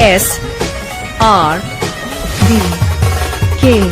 S R B K.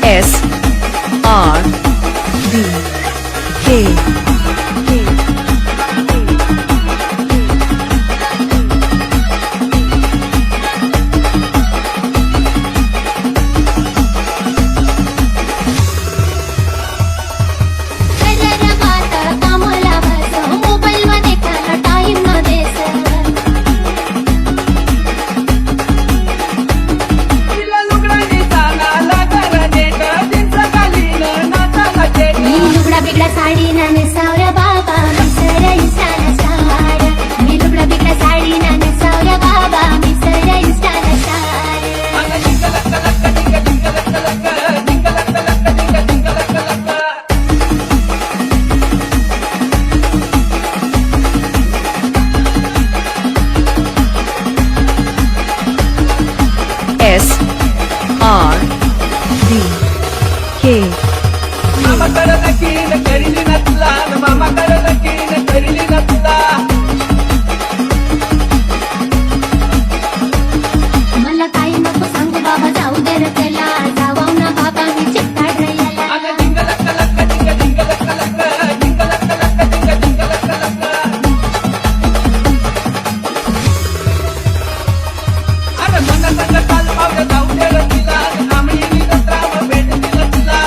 S R B K. Sari ना नेसावऱ्या बाबा मिसळ इंस्टाला star मी लुगडा बिगडा साडी ना नेसावऱ्या बाबा मिसळ इंस्टाला star S R B K. मामा करत कीन करिली ना तुला मामा करत कीन करिली ना तुला मला काही नको सांगू बाबा जाऊ दे रे त्याला जावाव ना बाबा मी चित्ताड रयाला अगं जिंगलक लक जिंगलक लक जिंगलक लक जिंगलक लक अरे मन संग काल पावलं जाऊ दे रे तिला आमळीनी दत्राव भेट दिला तुला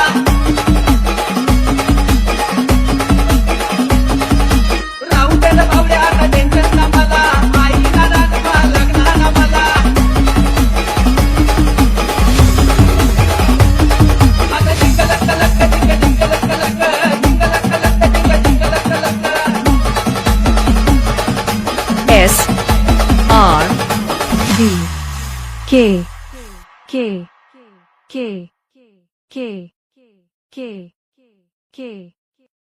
राहू दे रे बावड्या आता टेन्शन ना मला आईला रागवा लग्ना ना मला आता जिंगलक लक जिंगलक लक जिंगलक लक S R B K K K K K K